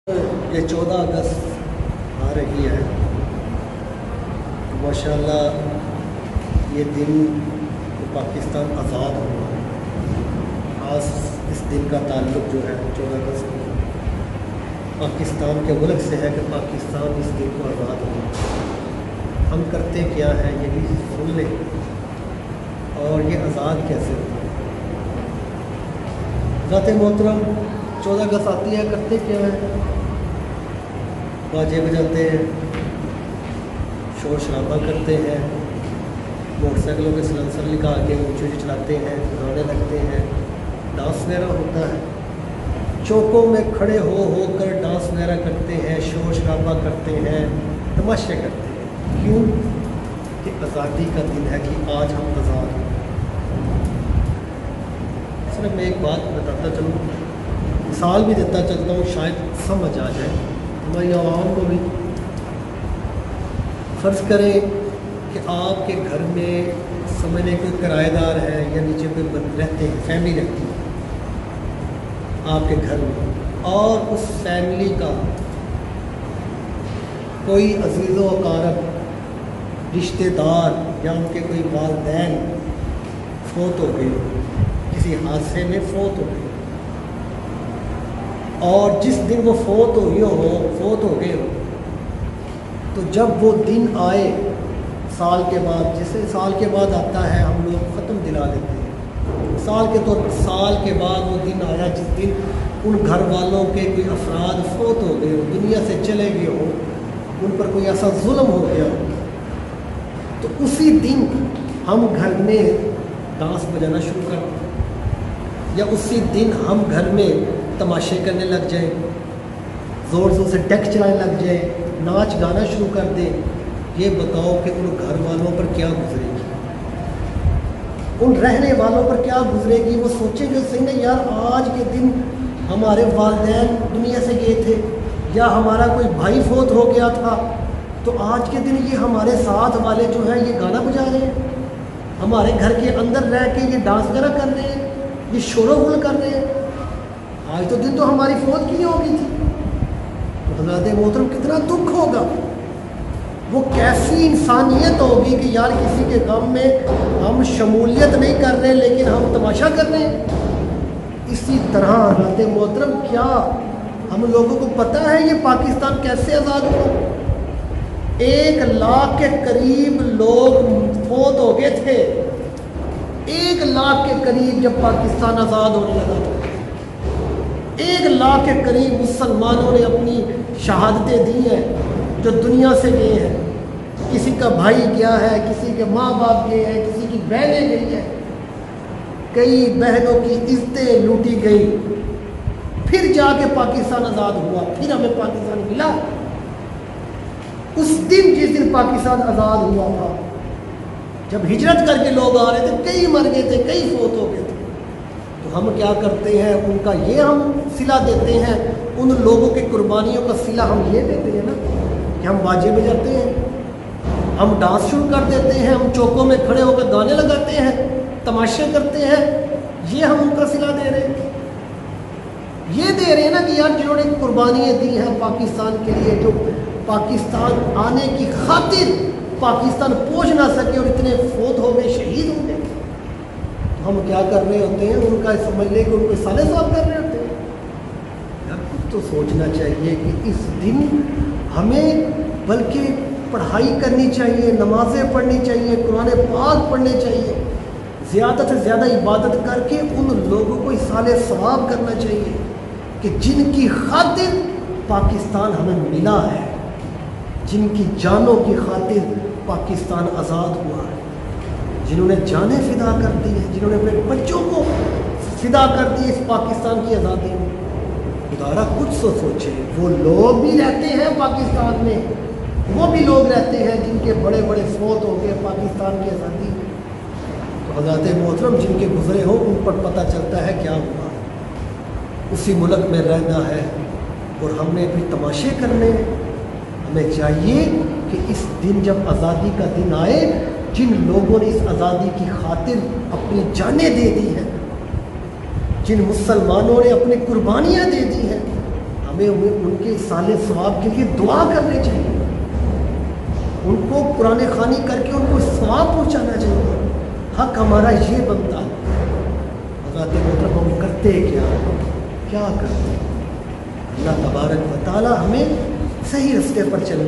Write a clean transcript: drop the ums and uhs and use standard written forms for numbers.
یہ 14 اگست آ رہی ہے، ماشاءاللہ یہ دن پاکستان آزاد ہوا۔ خاص اس دن کا تعلق جو ہے 14 اگست پاکستان کے ملک سے ہے کہ پاکستان اس دن کو آزاد ہوا۔ ہم کرتے کیا ہیں یہ بھی سن لیں، اور یہ آزاد کیسے ہوا۔ ذات محترم 14 اگست آتی ہے، کرتے کیا ہے؟ باجے بجاتے ہیں، شور شرابہ کرتے ہیں، موٹر سائیکلوں کے سلنسر نکال کے اونچے اونچے چلاتے ہیں، گانے لگتے ہیں، ڈانس وغیرہ ہوتا ہے، چوکوں میں کھڑے ہو کر ڈانس وغیرہ کرتے ہیں، شور شرابہ کرتے ہیں، تماشے کرتے ہیں۔ کیوں؟ کہ آزادی کا دن ہے کہ آج ہم آزاد ہیں۔ صرف میں ایک بات بتاتا چلوں، مثال بھی دیتا چلتا ہوں، شاید سمجھ آ جائے ہماری عوام کو بھی۔ فرض کریں کہ آپ کے گھر میں سمجھنے کوئی کرایہ دار ہے یا نیچے کوئی رہتے ہیں، فیملی رہتی ہے آپ کے گھر میں، اور اس فیملی کا کوئی عزیز و اقارب، رشتہ دار یا ان کے کوئی والدین فوت ہو گئے، کسی حادثے میں فوت ہو گئے، اور جس دن وہ فوت ہو گئے ہو، تو جب وہ دن آئے سال کے بعد، جیسے سال کے بعد آتا ہے ہم لوگ ختم دلا دیتے ہیں، سال کے بعد وہ دن آیا جس دن ان گھر والوں کے کوئی افراد فوت ہو گئے ہو، دنیا سے چلے گئے ہو، ان پر کوئی ایسا ظلم ہو گیا ہو، تو اسی دن ہم گھر میں ڈانس بجانا شروع کر دیں، یا اسی دن ہم گھر میں تماشے کرنے لگ جائیں، زور سے ڈیک چلانے لگ جائیں، ناچ گانا شروع کر دیں۔ یہ بتاؤ کہ ان گھر والوں پر کیا گزرے گی، ان رہنے والوں پر کیا گزرے گی؟ وہ سوچیں گے صحیح نا یار، آج کے دن ہمارے والدین دنیا سے گئے تھے، یا ہمارا کوئی بھائی فوت ہو گیا تھا، تو آج کے دن یہ ہمارے ساتھ والے جو ہیں یہ گانا بجا رہے ہیں، ہمارے گھر کے اندر رہ کے یہ ڈانس وغیرہ کر رہے ہیں، یہ شور و غل کر رہے ہیں۔ آج تو دن تو ہماری فوت کی ہو گئی تھی۔ تو حضرات محترم کتنا دکھ ہوگا، وہ کیسی انسانیت ہوگی کہ یار کسی کے غم میں ہم شمولیت نہیں کر رہے لیکن ہم تماشا کر رہے ہیں۔ اسی طرح حضرات محترم کیا ہم لوگوں کو پتہ ہے یہ پاکستان کیسے آزاد ہوا؟ 1 لاکھ کے قریب لوگ فوت ہو گئے تھے، 1 لاکھ کے قریب جب پاکستان آزاد ہونے لگا، 1 لاکھ کے قریب مسلمانوں نے اپنی شہادتیں دی ہیں جو دنیا سے گئے ہیں۔ کسی کا بھائی گیا ہے، کسی کے ماں باپ گئے ہیں، کسی کی بہنیں گئی ہیں، کئی بہنوں کی عزتیں لوٹی گئی، پھر جا کے پاکستان آزاد ہوا، پھر ہمیں پاکستان ملا۔ اس دن جس دن پاکستان آزاد ہوا تھا، جب ہجرت کر کے لوگ آ رہے تھے، کئی مر گئے تھے، کئی فوت ہو گئے تھے، تو ہم کیا کرتے ہیں؟ ان کا یہ ہم صلہ دیتے ہیں، ان لوگوں کے قربانیوں کا صلہ ہم یہ دیتے ہیں نا کہ ہم باجے بجاتے ہیں، ہم ڈانس شروع کر دیتے ہیں، ہم چوکوں میں کھڑے ہو کر گانے لگاتے ہیں، تماشے کرتے ہیں، یہ ہم ان کا صلہ دے رہے ہیں۔ یہ دے رہے ہیں نا کہ یار جنہوں نے قربانیاں دی ہیں پاکستان کے لیے، جو پاکستان آنے کی خاطر پاکستان پہنچ نہ سکے اور اتنے فوت ہو گئے، شہید ہو گئے، تو ہم کیا کر رہے ہوتے ہیں؟ ان کا سمجھ لے کہ ان کو سالے صاحب کر رہے ہوتے ہیں۔ یار کچھ تو سوچنا چاہیے کہ اس دن ہمیں بلکہ پڑھائی کرنی چاہیے، نمازیں پڑھنی چاہیے، قرآن پاک پڑھنے چاہیے، زیادہ سے زیادہ عبادت کر کے ان لوگوں کو اصال ثواب کرنا چاہیے کہ جن کی خاطر پاکستان ہمیں ملا ہے، جن کی جانوں کی خاطر پاکستان آزاد ہوا ہے، جنہوں نے جانیں فدا کر دی ہیں، جنہوں نے اپنے بچوں کو فدا کر دی اس پاکستان کی آزادی میں۔ خدا کچھ سوچے، وہ لوگ بھی رہتے ہیں پاکستان میں، وہ بھی لوگ رہتے ہیں جن کے بڑے بڑے فوت ہو گئے پاکستان کی آزادی میں۔ تو حضرات محترم جن کے گزرے ہوں ان پر پتہ چلتا ہے کیا ہوا، اسی ملک میں رہنا ہے اور ہم نے بھی تماشے کرنے ہیں۔ ہمیں چاہیے کہ اس دن جب آزادی کا دن آئے، جن لوگوں نے اس آزادی کی خاطر اپنی جانیں دے دی ہیں، جن مسلمانوں نے اپنی قربانیاں دے دی ہیں، ہم ہمیں ان کے سال ثواب کے لیے دعا کرنے چاہیے، ان کو قرآن خوانی کر کے ان کو ثواب پہنچانا چاہیے۔ حق ہمارا یہ بنتا ہے۔ حضرات محترم ہم کرتے کیا کرتے ہیں؟ اللہ تبارک و تعالی ہمیں صحیح راستے پر چلنے